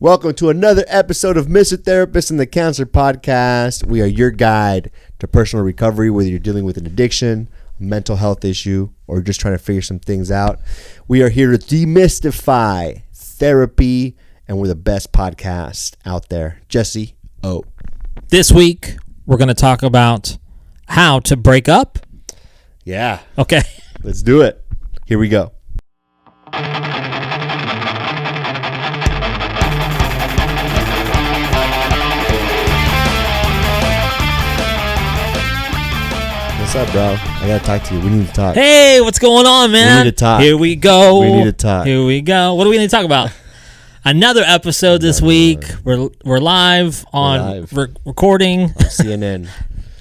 Welcome to another episode of Mr. Therapist and the Counselor Podcast. We are your guide to personal recovery, whether you're dealing with an addiction, a mental health issue, or just trying to figure some things out. We are here to demystify therapy, and we're the best podcast out there. Jesse O. This week, we're going to talk about how to break up. Yeah. Okay. Let's do it. Here we go. What's up, bro? I gotta talk to you. We need to talk. Hey, what's going on, man? We need to talk. Here we go. We need to talk. Here we go. What do we need to talk about? Another episode this week. We're live on recording. CNN.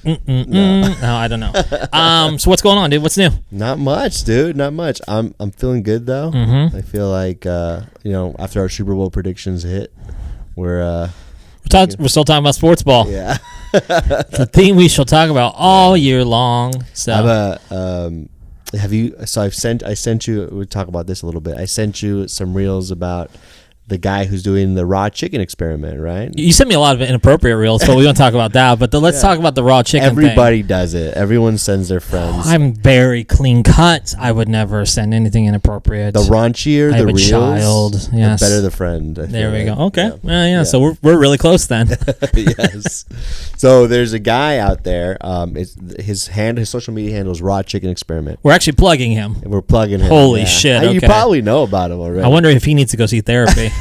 No, I don't know. So what's going on, dude? What's new? Not much, dude. Not much. I'm feeling good though. Mm-hmm. I feel like after our Super Bowl predictions hit, we're still talking about sports ball. Yeah. The theme we shall talk about all year long. So I sent you, we'll talk about this a little bit. I sent you some reels about the guy who's doing the raw chicken experiment, right? You sent me a lot of inappropriate reels, but we won't talk about that. But let's talk about the raw chicken Everybody does it. Everyone sends their friends. I'm very clean cut. I would never send anything inappropriate. The raunchier the reels, child. Yes. The better the friend. There we go. Okay. Yeah. So we're really close then. Yes. So there's a guy out there. His social media handle is Raw Chicken Experiment. We're actually plugging him. And we're plugging him. Holy shit. Okay. You probably know about him already. I wonder if he needs to go see therapy.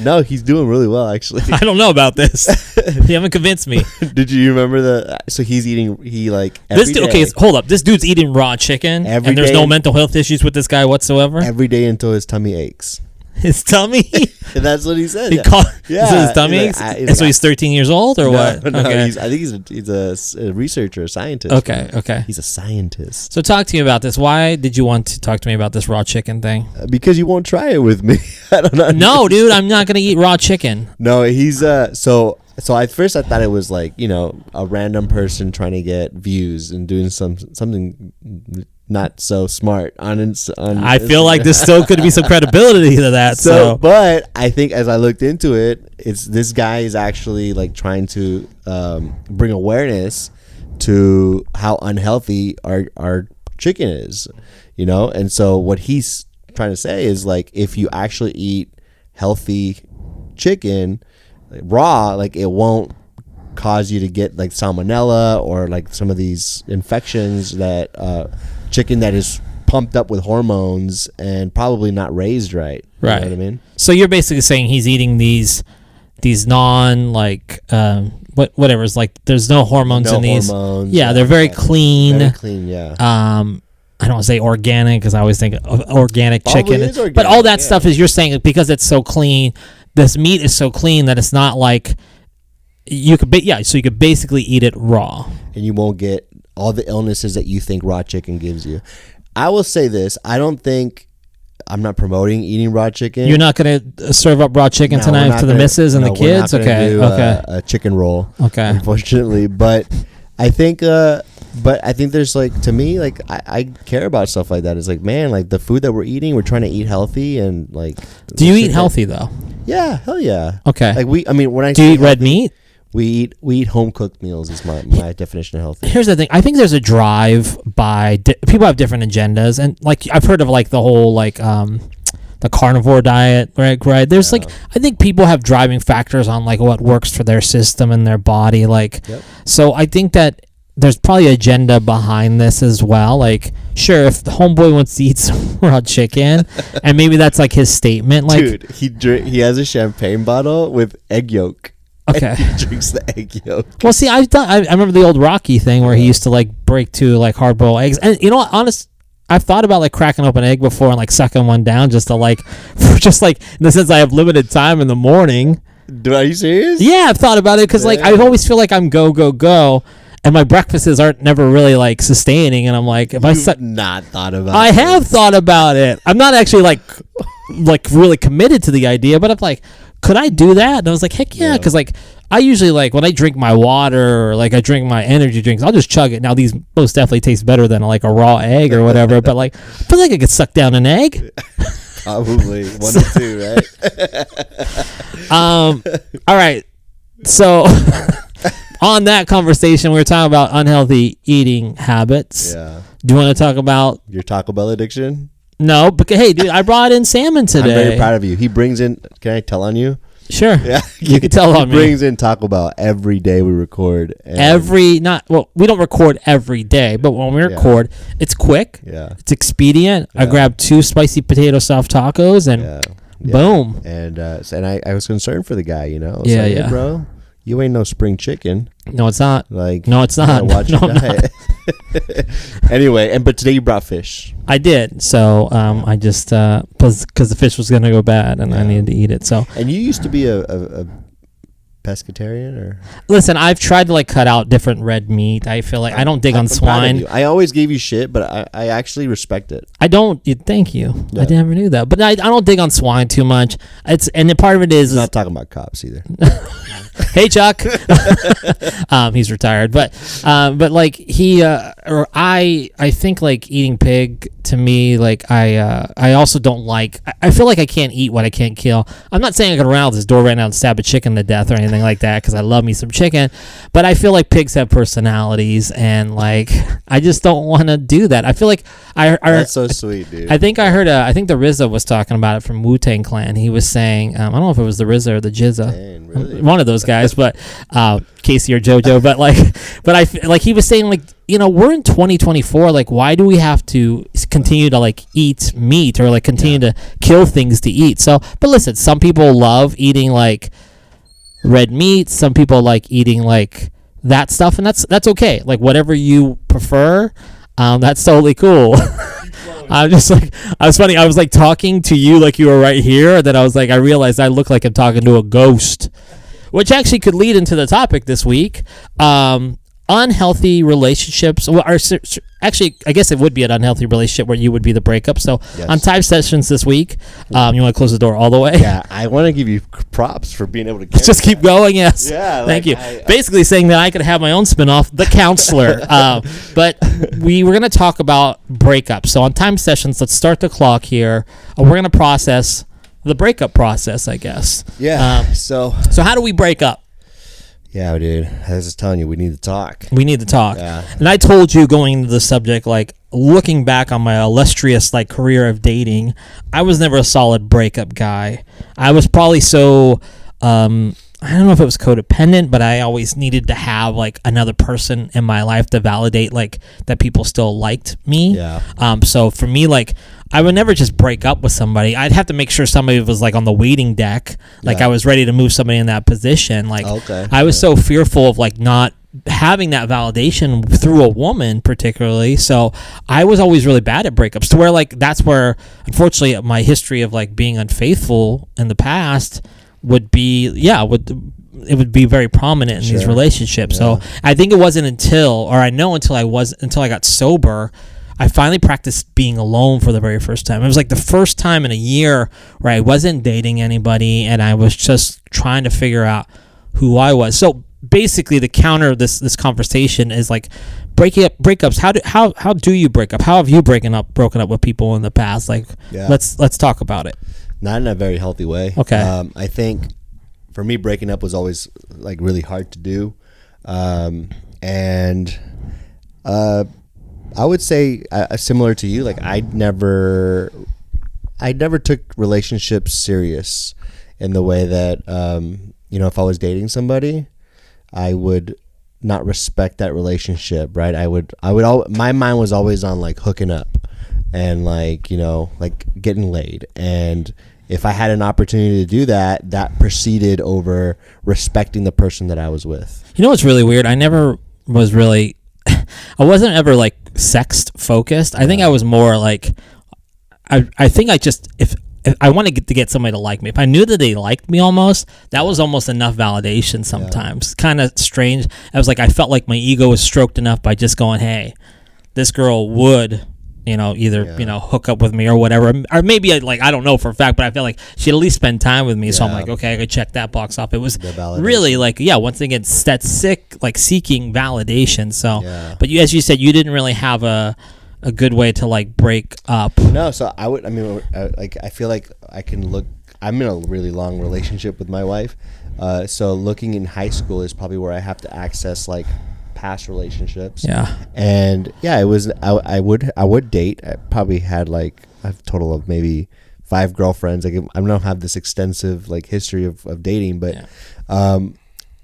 No, he's doing really well, actually. I don't know about this. You haven't convinced me. Did you remember so he's eating, every day. Okay, hold up. This dude's eating raw chicken, and there's no mental health issues with this guy whatsoever? Every day until his tummy aches. His tummy? That's what he said. Is his tummy aches? So he's 13 years old or what? No, okay. I think he's a researcher, a scientist. Okay. He's a scientist. So talk to me about this. Why did you want to talk to me about this raw chicken thing? Because you won't try it with me. I don't know. No, dude, I'm not going to eat raw chicken. No, he's so at first I thought it was like, a random person trying to get views and doing something not so smart on I feel like there still could be some credibility to that. So, but I think as I looked into it, this guy is actually like trying to bring awareness to how unhealthy our chicken is, and so what he's trying to say is like, if you actually eat healthy chicken raw, like it won't cause you to get like salmonella or like some of these infections that chicken that is pumped up with hormones and probably not raised right. You know what I mean? So you're basically saying he's eating these non whatever's like there's no hormones in these. Hormones, yeah, they're very clean. Very clean, yeah. I don't want to say organic because I always think of organic chicken. Organic, but all that stuff is, you're saying because it's so clean, this meat is so clean that it's not like you could so you could basically eat it raw. And you won't get all the illnesses that you think raw chicken gives you. I will say this, I'm not promoting eating raw chicken. You're not going to serve up raw chicken tonight to the missus and the kids? Okay. A chicken roll. Okay. Unfortunately, but I think there's like, to me, like I care about stuff like that. It's like, man, like the food that we're eating, we're trying to eat healthy and like. Do you eat healthy though? Yeah, hell yeah. Okay. Like when I do you eat red meat? We eat home cooked meals is my definition of healthy. Here's the thing. I think there's a drive by people have different agendas, and like I've heard of like the whole like the carnivore diet, right? There's like, I think people have driving factors on like what works for their system and their body, like. Yep. So I think that there's probably an agenda behind this as well. Like, sure, if the homeboy wants to eat some raw chicken, and maybe that's like his statement. Like, dude, he has a champagne bottle with egg yolk. Okay. He drinks the egg yolk. Well, see, I remember the old Rocky thing where he used to like break 2 like hard boiled eggs, and you know what, I've thought about like cracking open an egg before and like sucking one down just to like, just like in the sense I have limited time in the morning. Dude, are you serious? Yeah, I've thought about it because like I always feel like I'm go, and my breakfasts aren't never really like sustaining, and I'm like, if not thought about I have thought about it. I'm not actually like really committed to the idea, but I'm like, could I do that? And I was like, heck yeah, because like I usually like when I drink my water or like I drink my energy drinks, I'll just chug it. Now these most definitely taste better than like a raw egg or whatever, but like I feel like I could suck down an egg. Probably 1 or 2, right? All right. So on that conversation, we were talking about unhealthy eating habits. Yeah. Do you want to talk about Your Taco Bell addiction? No, but hey, dude, I brought in salmon today. I'm very proud of you. He brings in. Can I tell on you? Sure. Yeah, You can tell on He me. brings in Taco Bell every day we record. And We don't record every day, but when we record, it's quick. Yeah. It's expedient. I Yeah. grabbed 2 spicy potato soft tacos and Yeah. boom. And I was concerned for the guy. You know. I was Yeah, like, yeah. Hey, bro, you ain't no spring chicken. No, it's not. Like, No, it's you gotta not. Watch No, your I'm not. diet. Anyway, but today you brought fish. I did. So I just because the fish was gonna go bad and I needed to eat it. So And you used to be a pescatarian, or listen, I've tried to like cut out different red meat. I feel like I don't dig on I'm proud of swine. you. I always gave you shit, but I actually respect it. I don't. Thank you. Yeah. I never knew that, but I don't dig on swine too much. And part of it is Not talking about cops either. hey Chuck, he's retired, but like he or I think like eating pig to me, like I also don't like. I feel like I can't eat what I can't kill. I'm not saying I could run out this door right now and stab a chicken to death or anything like that because I love me some chicken, but I feel like pigs have personalities and like I just don't want to do that. I feel like That's so sweet, dude. I think the RZA was talking about it from Wu-Tang Clan. He was saying, I don't know if it was the RZA or the Jizza, Dang, really? one of those guys, but Casey or JoJo. But like he was saying, like, you know, we're in 2024. Like, why do we have to continue to like eat meat or like continue to kill things to eat? So, but listen, some people love eating like red meat. Some people like eating like that stuff, and that's okay. Like whatever you prefer, that's totally cool. I'm just like, I was funny. I was like talking to you like you were right here. And then I was like, I realized I look like I'm talking to a ghost, which actually could lead into the topic this week. Unhealthy relationships. Well, actually, I guess it would be an unhealthy relationship where you would be the breakup. So on time sessions this week, you want to close the door all the way? Yeah, I want to give you props for being able to carry Just keep going, yes. Yeah, Thank like, you. Basically saying that I could have my own spinoff, The Counselor. But we were going to talk about breakups. So on time sessions, let's start the clock here. We're going to process the breakup process, I guess. Yeah. So how do we break up? yeah, dude. I was just telling you, we need to talk. We need to talk. Yeah. And I told you going into the subject, like looking back on my illustrious like career of dating, I was never a solid breakup guy. I was probably so I don't know if it was codependent, but I always needed to have like another person in my life to validate like that people still liked me. Yeah. So for me, like I would never just break up with somebody. I'd have to make sure somebody was like on the waiting deck, like Yeah. I was ready to move somebody in that position. Like Okay. I was so fearful of like not having that validation through a woman particularly, so I was always really bad at breakups to where like that's where unfortunately my history of like being unfaithful in the past would be it would be very prominent in these Sure. relationships. Yeah. So I think it wasn't until I got sober I finally practiced being alone for the very first time. It was like the first time in a year where I wasn't dating anybody and I was just trying to figure out who I was. So basically the counter of this conversation is like breakups. How do you break up? How have you broken up with people in the past? Like Yeah. let's talk about it. Not in a very healthy way. Okay. I think for me, breaking up was always like really hard to do. I would say similar to you, like I never took relationships serious in the way that, if I was dating somebody, I would not respect that relationship. Right. My mind was always on like hooking up and like getting laid. And if I had an opportunity to do that, that proceeded over respecting the person that I was with. You know what's really weird? I never was really I wasn't ever like sex focused. I think I was more like I think I just if I wanted to get somebody to like me. If I knew that they liked me that was almost enough validation sometimes. Kind of strange. I was like I felt like my ego was stroked enough by just going, "Hey, this girl would either hook up with me or whatever, or maybe I don't know for a fact, but I feel like she'd at least spend time with me." So I'm like, okay, I could check that box off. It was really like, once again, that's sick, like seeking validation. So, but as you said, you didn't really have a a good way to like break up. No, so I mean, like I feel like I can look. I'm in a really long relationship with my wife, so looking in high school is probably where I have to access like past relationships. Yeah. And yeah, it was. I would date. I probably had like a total of maybe 5 girlfriends. Like I don't have this extensive like history of dating, but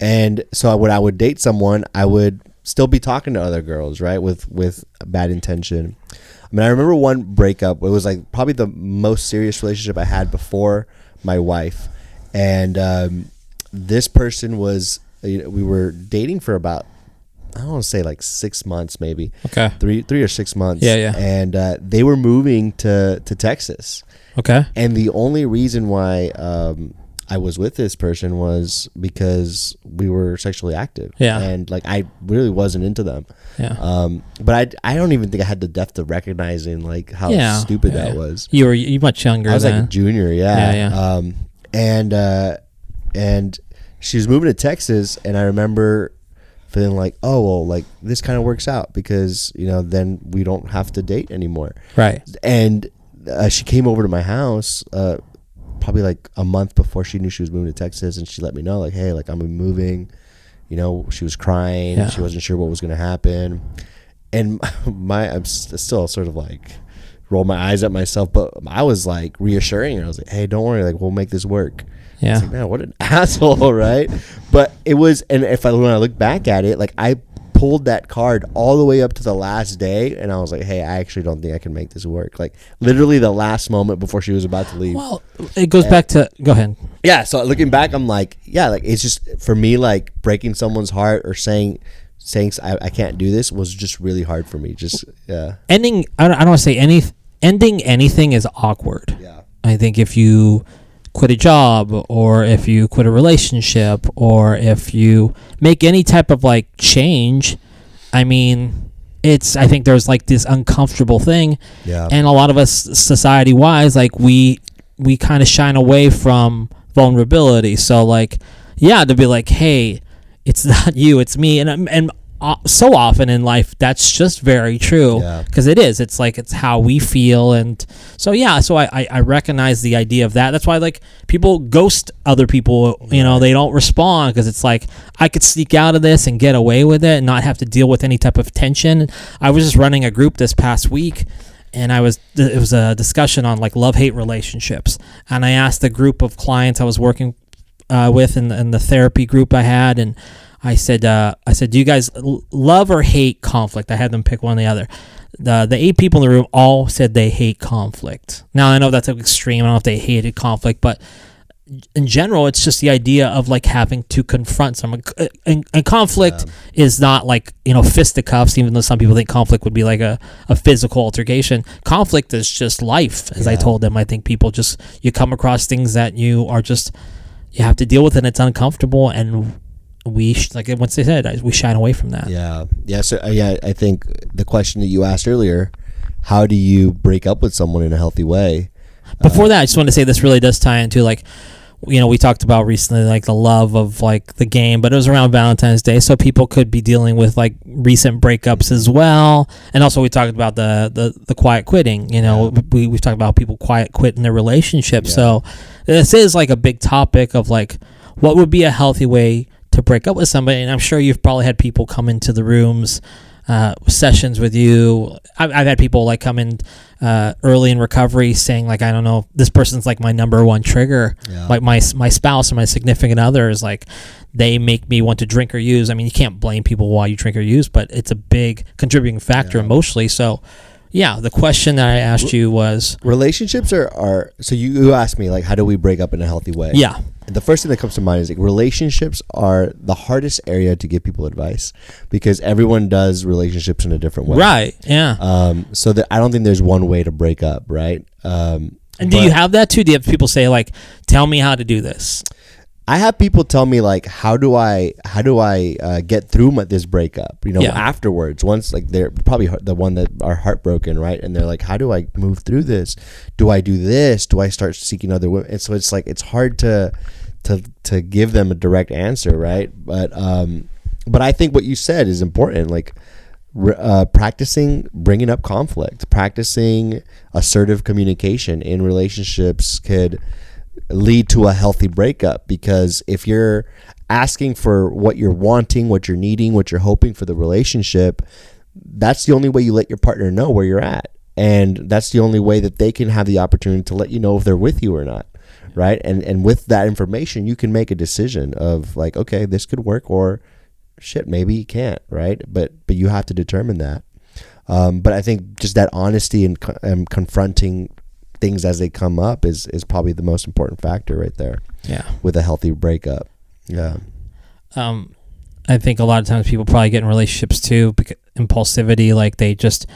and so when I would date someone, I would still be talking to other girls, right, with bad intention. I mean, I remember one breakup. It was like probably the most serious relationship I had before my wife, and this person was, we were dating for about, I don't want to say like 6 months, maybe. Okay. 3 or 6 months. Yeah. And they were moving to Texas. Okay. And the only reason why I was with this person was because we were sexually active. Yeah. And like I really wasn't into them. Yeah. But I don't even think I had the depth of recognizing like how stupid that was. You were much younger. I was then. like a junior. Yeah. And she was moving to Texas, and I remember feeling like, oh well, like this kind of works out because then we don't have to date anymore. Right. And she came over to my house probably like a month before she knew she was moving to Texas, and she let me know like, hey, like I'm moving. She was crying. Yeah. She wasn't sure what was going to happen, and I'm still sort of like roll my eyes at myself, but I was like reassuring her. I was like, hey, don't worry, like we'll make this work. Yeah. Like, man, what an asshole, right? But it was, and when I look back at it, like I pulled that card all the way up to the last day, and I was like, hey, I actually don't think I can make this work. Like literally the last moment before she was about to leave. Well, it goes back to, go ahead. Yeah, so looking back, I'm like, yeah, like it's just for me, like breaking someone's heart or saying I can't do this was just really hard for me. Just Ending, I don't want to say ending anything is awkward. Yeah. I think if you quit a job, or if you quit a relationship, or if you make any type of like change, I mean, I think there's like this uncomfortable thing. Yeah. And a lot of us society wise, like we kind of shine away from vulnerability. So like, yeah, to be like, hey, it's not you, it's me. And so often in life, that's just very true, because it's like, it's how we feel. And so, yeah, so I recognize the idea of that. That's why like people ghost other people, they don't respond, because it's like, I could sneak out of this and get away with it and not have to deal with any type of tension. I was just running a group this past week, and it was a discussion on like love-hate relationships. And I asked a group of clients I was working with in the therapy group I had, and I said, do you guys love or hate conflict? I had them pick one or the other. The 8 people in the room all said they hate conflict. Now, I know that's an extreme. I don't know if they hated conflict, but in general, it's just the idea of like having to confront someone. And conflict is not like, fisticuffs, even though some people think conflict would be like a physical altercation. Conflict is just life, as I told them. I think people you come across things that you have to deal with, and it's uncomfortable, and like once they said, we shine away from that. So I think the question that you asked earlier, how do you break up with someone in a healthy way? Before that, I just want to say this really does tie into like, we talked about recently like the love of like the game, but it was around Valentine's Day, so people could be dealing with like recent breakups as well. And also we talked about the quiet quitting. We've talked about people quiet quit in their relationship. So this is like a big topic of like, what would be a healthy way to break up with somebody. And I'm sure you've probably had people come into the rooms, sessions with you. I've had people like come in early in recovery saying like, I don't know, this person's like my number one trigger. Like my spouse or my significant other is like, they make me want to drink or use. I mean, you can't blame people while you drink or use, but it's a big contributing factor emotionally. So yeah, the question that I asked you was, relationships are so you asked me like, how do we break up in a healthy way? Yeah. The first thing that comes to mind is like relationships are the hardest area to give people advice, because everyone does relationships in a different way. Right. Yeah. So that I don't think there's one way to break up. Right. And do you have that too? Do you have people say like, tell me how to do this? I have people tell me like, how do I get through this breakup? Afterwards, once like they're probably the one that are heartbroken, right? And they're like, how do I move through this? Do I do this? Do I start seeking other women? And so it's like it's hard to give them a direct answer, right? But I think what you said is important. Like practicing bringing up conflict, practicing assertive communication in relationships could lead to a healthy breakup. Because if you're asking for what you're wanting, what you're needing, what you're hoping for the relationship, that's the only way you let your partner know where you're at. And that's the only way that they can have the opportunity to let you know if they're with you or not. Right. And with that information, you can make a decision of like, okay, this could work, or shit, maybe you can't. Right. But you have to determine that. But I think just that honesty and confronting things as they come up is probably the most important factor right there. Yeah. With a healthy breakup. Yeah. I think a lot of times people probably get in relationships too because impulsivity, like they're just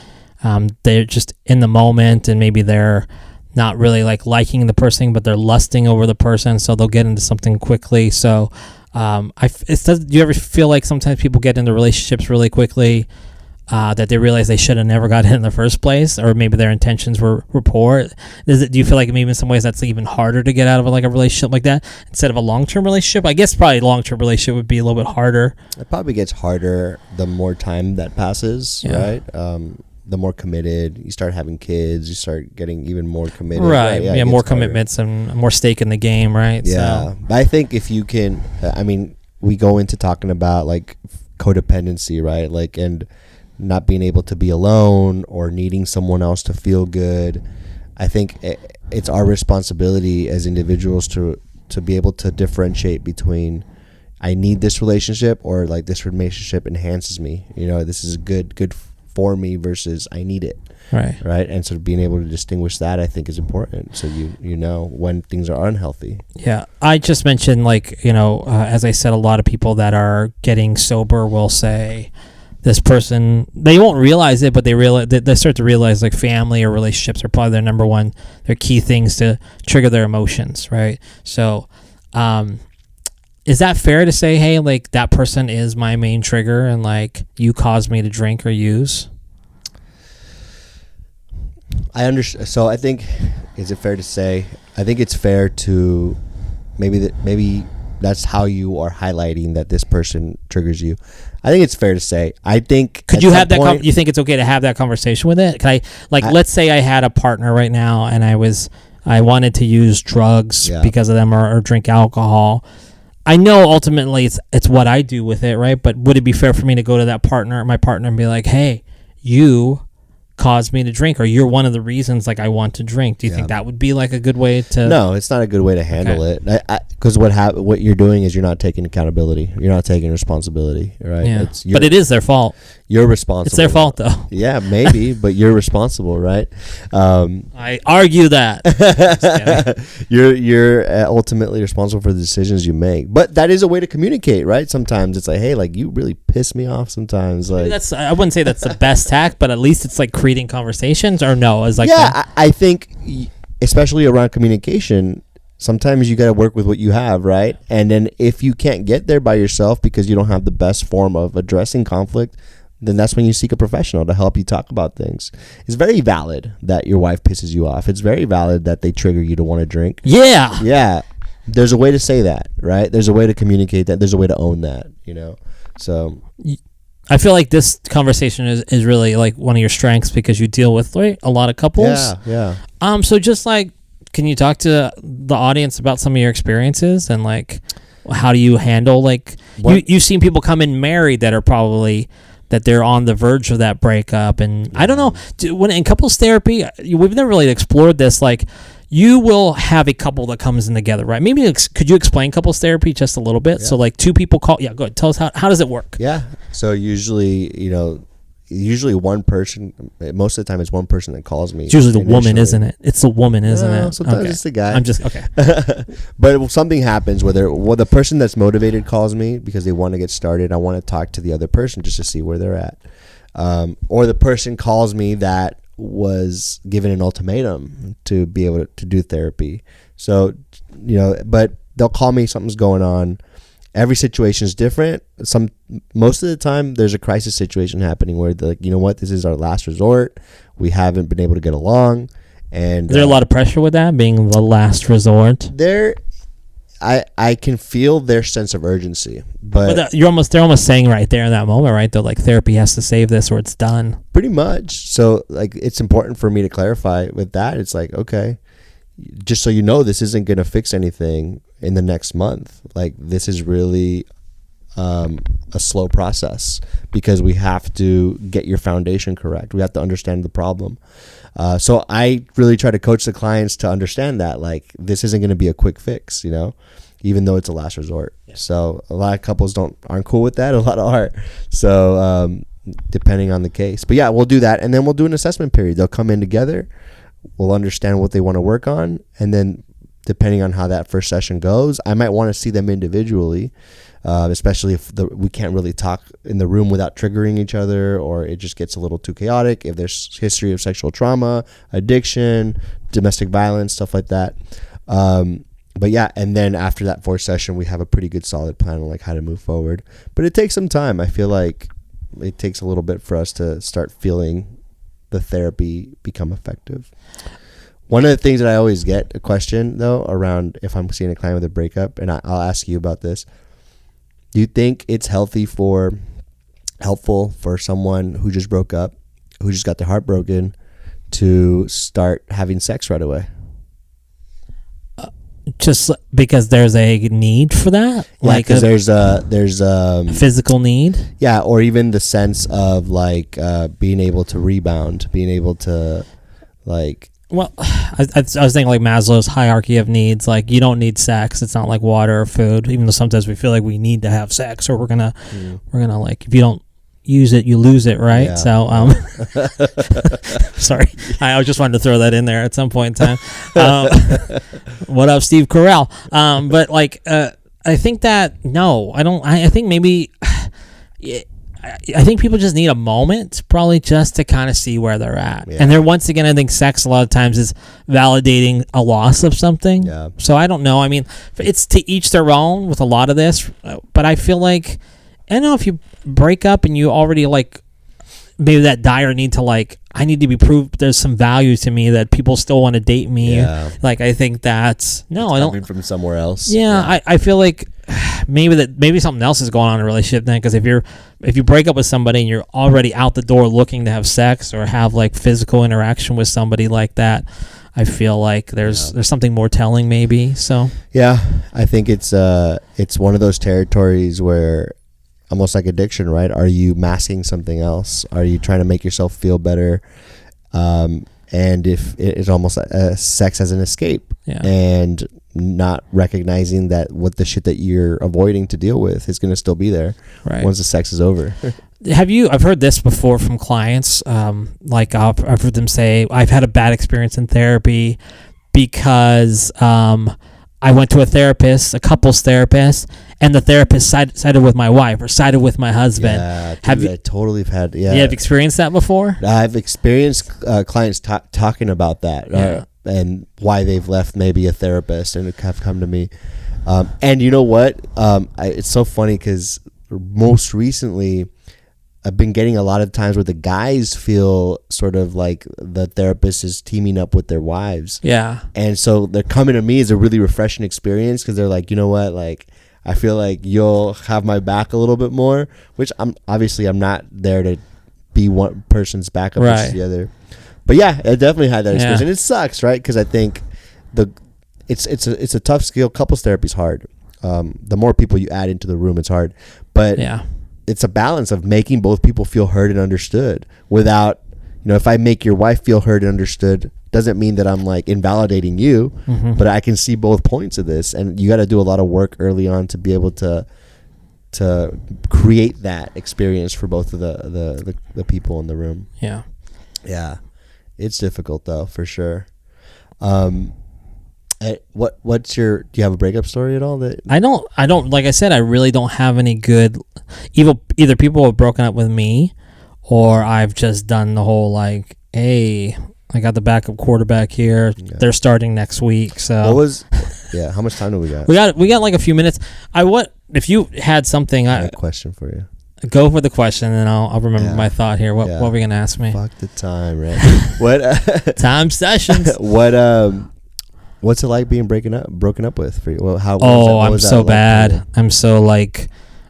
in the moment, and maybe they're not really like liking the person, but they're lusting over the person, so they'll get into something quickly. So do you ever feel like sometimes people get into relationships really quickly that they realize they should have never got in the first place, or maybe their intentions were poor? Do you feel like maybe in some ways that's even harder to get out of a relationship like that instead of a long-term relationship? I guess probably a long-term relationship would be a little bit harder. It probably gets harder the more time that passes, right? The more committed you start, having kids, you start getting even more committed. Right. Yeah, more commitments and more stake in the game, right? Yeah. So. I think if you can, we go into talking about like codependency, right? Like, and not being able to be alone or needing someone else to feel good. I think it's our responsibility as individuals to be able to differentiate between I need this relationship, or like this relationship enhances me. This is good for me versus I need it. Right. And so being able to distinguish that, I think, is important. So you know when things are unhealthy. Yeah. I just mentioned as I said, a lot of people that are getting sober will say this person, they won't realize it, but they start to realize like family or relationships are probably their key things to trigger their emotions. Right. So, is that fair to say, hey, like that person is my main trigger and like you caused me to drink or use? I understand. So I think, is it fair to say? I think it's fair to maybe that's how you are highlighting that this person triggers you. I think it's fair to say. I think. Could you have that? You think it's okay to have that conversation with it? Can let's say I had a partner right now and I wanted to use drugs because of them or drink alcohol. I know ultimately it's what I do with it, right? But would it be fair for me to go to my partner, and be like, hey, you caused me to drink, or you're one of the reasons like I want to drink? Do you think that would be like a good way to? No, it's not a good way to handle it. Because what you're doing is you're not taking accountability. You're not taking responsibility, right? Yeah. But it is their fault. You're responsible. It's their fault, though. Yeah, maybe, but you're responsible, right? I argue that. You're ultimately responsible for the decisions you make. But that is a way to communicate, right? Sometimes it's like, hey, like you really piss me off. Sometimes, like I wouldn't say that's the best tack, but at least it's like creating conversations. Or no, it's like I think, especially around communication, sometimes you got to work with what you have, right? And then if you can't get there by yourself because you don't have the best form of addressing conflict, then that's when you seek a professional to help you talk about things. It's very valid that your wife pisses you off. It's very valid that they trigger you to want to drink. Yeah. Yeah. There's a way to say that, right? There's a way to communicate that. There's a way to own that, So I feel like this conversation is really like one of your strengths because you deal with a lot of couples. Yeah. So just like, can you talk to the audience about some of your experiences and like how do you handle you've seen people come in married that are probably that they're on the verge of that breakup, and I don't know, when in couples therapy, we've never really explored this. Like, you will have a couple that comes in together, right? Maybe could you explain couples therapy just a little bit? Yeah. So like two people call. Yeah, go ahead. Tell us how does it work? Yeah. So usually one person. Most of the time, it's one person that calls me. It's usually the woman, isn't it? It's the woman, isn't it? Sometimes it's the guy. I'm just okay. But something happens where the person that's motivated calls me because they want to get started. I want to talk to the other person just to see where they're at, or the person calls me that was given an ultimatum to be able to do therapy. So, but they'll call me, something's going on. Every situation is different. Most of the time there's a crisis situation happening where they're like, you know what, this is our last resort. We haven't been able to get along. And is there a lot of pressure with that being the last resort? I can feel their sense of urgency, but they're almost saying right there in that moment, right? They're like, therapy has to save this or it's done. pretty much. So like, it's important for me to clarify with that. It's like, okay, just so you know, this isn't going to fix anything in the next month. Like, this is really a slow process, because we have to get your foundation correct. We have to understand the problem. So I really try to coach the clients to understand that, like, this isn't going to be a quick fix, you know, even though it's a last resort. Yeah. So a lot of couples aren't cool with that. A lot are. So depending on the case, but yeah, we'll do that, and then we'll do an assessment period. They'll come in together. We'll understand what they want to work on, and then depending on how that first session goes, I might want to see them individually. Especially if we can't really talk in the room without triggering each other, or it just gets a little too chaotic. If there's history of sexual trauma, addiction, domestic violence, stuff like that. But yeah, and then after that fourth session, we have a pretty good solid plan on like how to move forward. But it takes some time. I feel like it takes a little bit for us to start feeling the therapy become effective. One of the things that I always get a question though around if I'm seeing a client with a breakup, and I'll ask you about this. Do you think it's helpful for someone who just broke up, who just got their heart broken, to start having sex right away? Just because there's a need for that? Yeah, like there's a physical need? Yeah, or even the sense of like being able to rebound, being able to like... Well, I was thinking like Maslow's hierarchy of needs. Like, you don't need sex. It's not like water or food, even though sometimes we feel like we need to have sex, or we're gonna like, if you don't use it, you lose it, right? Yeah. So, sorry, I just wanted to throw that in there at some point in time. What up, Steve Carell? But like, I think that no, I don't. I think maybe. I think people just need a moment, probably just to kind of see where they're at. Yeah. And then once again, I think sex a lot of times is validating a loss of something. Yeah. So I don't know. I mean, it's to each their own with a lot of this. But I feel like, I don't know, if you break up and you already like, maybe that dire need to like, I need to be proved there's some value to me that people still want to date me. Yeah. Like, I think that's, no, it's I don't. Coming from somewhere else. Yeah. I feel like maybe something else is going on in a relationship then, because if you break up with somebody and you're already out the door looking to have sex or have like physical interaction with somebody like that, I feel like there's something more telling maybe. So yeah, I think it's one of those territories where almost like addiction, right? Are you masking something else? Are you trying to make yourself feel better? And if it's almost sex as an escape, and not recognizing that what the shit that you're avoiding to deal with is going to still be there once the sex is over. I've heard this before from clients. Like I've heard them say, I've had a bad experience in therapy because I went to a couples therapist, and the therapist sided with my wife or sided with my husband. Yeah, I totally have had. Yeah, you have experienced that before? I've experienced clients talking about that and why they've left maybe a therapist and have come to me. And you know what? It's so funny because most recently, I've been getting a lot of times where the guys feel sort of like the therapist is teaming up with their wives. Yeah. And so they're coming to me as a really refreshing experience, because they're like, you know what? Like, I feel like you'll have my back a little bit more, which I'm not there to be one person's backup versus the other. But yeah, I definitely had that experience. And it sucks, right? Because I think it's a tough skill. Couples therapy is hard. The more people you add into the room, it's hard. But it's a balance of making both people feel heard and understood without, if I make your wife feel heard and understood, doesn't mean that I'm like invalidating you, but I can see both points of this. And you got to do a lot of work early on to be able to create that experience for both of the people in the room. Yeah. Yeah. It's difficult though, for sure. Do you have a breakup story at all? I don't, like I said, I really don't have any good, either people have broken up with me, or I've just done the whole like, hey, I got the backup quarterback here. Yeah. They're starting next week. So how much time do we got? We got like a few minutes. If you had something, I have a question for you. Go for the question, and I'll remember my thought here. What were we gonna ask me? Fuck the time, right? What time sessions? What What's it like being broken up with for you? Well, how? I'm so bad. I'm so like,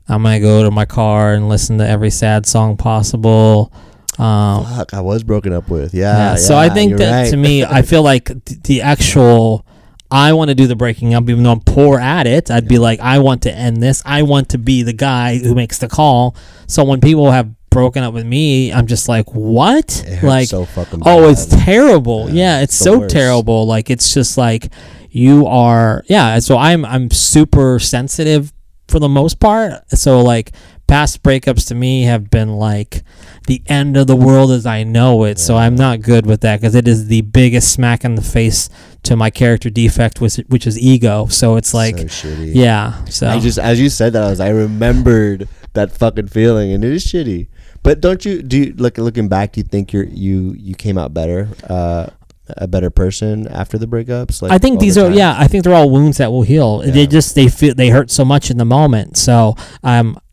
I'm gonna go to my car and listen to every sad song possible. Fuck, I was broken up with. Yeah. So I think that right. to me, I feel like the actual, I want to do the breaking up, even though I'm poor at it. I'd be like, I want to end this. I want to be the guy who makes the call. So when people have broken up with me, I'm just like, what? It hurts Like, so fucking oh, bad. it's terrible. Yeah, it's the so worst. terrible. Like, it's just like you are. Yeah. So I'm super sensitive for the most part. So like past breakups to me have been like the end of the world as I know it. So I'm not good with that because it is the biggest smack in the face to my character defect, which is ego. So it's like, so shitty. yeah. So I just, as you said that, I remembered that fucking feeling, and it is shitty. But do you looking back, do you think you came out better, a better person after the breakups? Like, I think these are, I think they're all wounds that will heal. Yeah. They hurt so much in the moment. So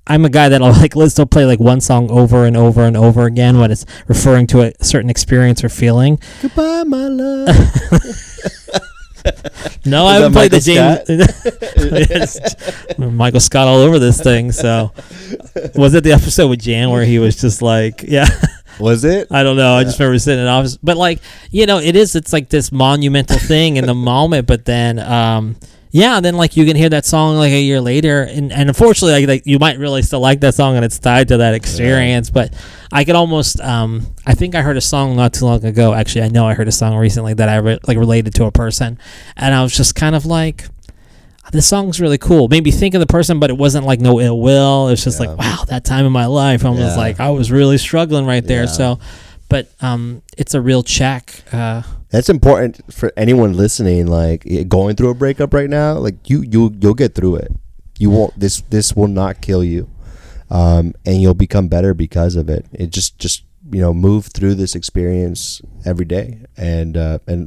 I'm a guy that'll like still play like one song over and over and over again when it's referring to a certain experience or feeling. Goodbye, my love. No, I haven't played the James Michael Scott all over this thing. So was it the episode with Jan where he was just like, yeah. Was it? I don't know. I just remember sitting in the office. But like, it's like this monumental thing in the moment. But then, then like you can hear that song like a year later. And unfortunately, like you might really still like that song and it's tied to that experience. But I could almost, I think I heard a song not too long ago. Actually, I know I heard a song recently that I related to a person. And I was just kind of like, this song's really cool. Made me think of the person, but it wasn't like no ill will. It was just like, wow, that time in my life, I was like, I was really struggling right there. So, but it's a real check. That's important for anyone listening. Like going through a breakup right now, like you'll get through it. You won't. This will not kill you, and you'll become better because of it. It just move through this experience every day and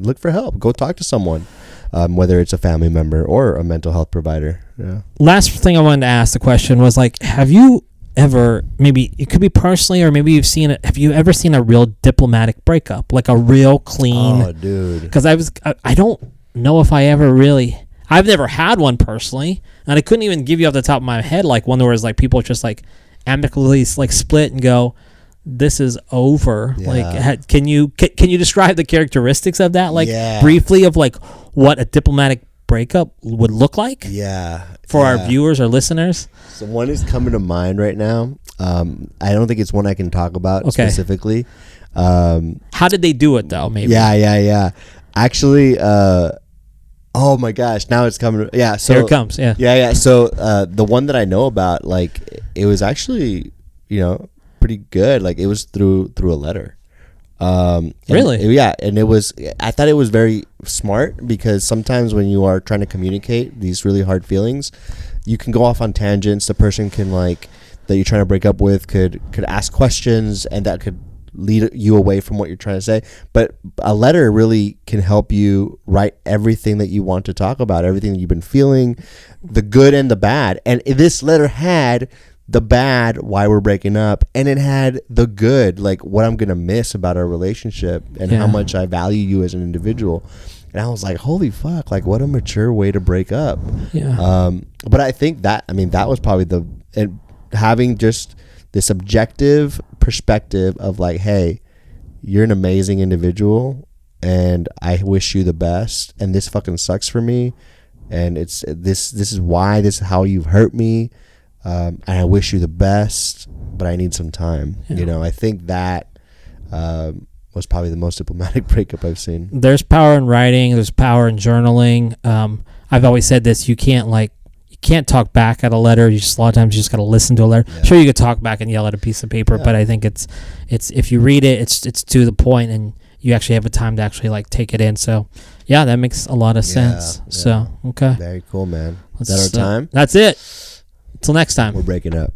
look for help. Go talk to someone. Whether it's a family member or a mental health provider. Yeah. Last thing I wanted to ask the question was like, have you ever, maybe it could be personally, or maybe have you ever seen a real diplomatic breakup, like a real clean? Oh, dude. Because I don't know if I've never had one personally, and I couldn't even give you off the top of my head like one where it's like people just like amicably like split and go, this is over. Yeah. Like, can you describe the characteristics of that, like briefly, of like what a diplomatic breakup would look like? Yeah. For our viewers or listeners. So one is coming to mind right now. I don't think it's one I can talk about specifically. How did they do it though? Maybe. Yeah. Actually, oh my gosh, now it's coming. Yeah. So here it comes. Yeah. Yeah. So the one that I know about, like, it was actually, pretty good. Like it was through a letter. Really? And it was, I thought it was very smart because sometimes when you are trying to communicate these really hard feelings, you can go off on tangents. The person can that you're trying to break up with could ask questions, and that could lead you away from what you're trying to say. But a letter really can help you write everything that you want to talk about, everything that you've been feeling, the good and the bad. And this letter had the bad, why we're breaking up, and it had the good, like what I'm gonna miss about our relationship and how much I value you as an individual. And I was like, holy fuck, like what a mature way to break up. But I think that was probably having just this objective perspective of like, hey, you're an amazing individual and I wish you the best, and this fucking sucks for me, and this is why, this is how you've hurt me. And I wish you the best, but I need some time. I think that was probably the most diplomatic breakup I've seen. There's power in writing. There's power in journaling. I've always said this: you can't talk back at a letter. A lot of times you just got to listen to a letter. Yeah. Sure, you could talk back and yell at a piece of paper, but I think it's if you read it, it's to the point, and you actually have a time to actually like take it in. So, yeah, that makes a lot of sense. Yeah. So, okay, very cool, man. Is that our time? That's it. Until next time. We're breaking up.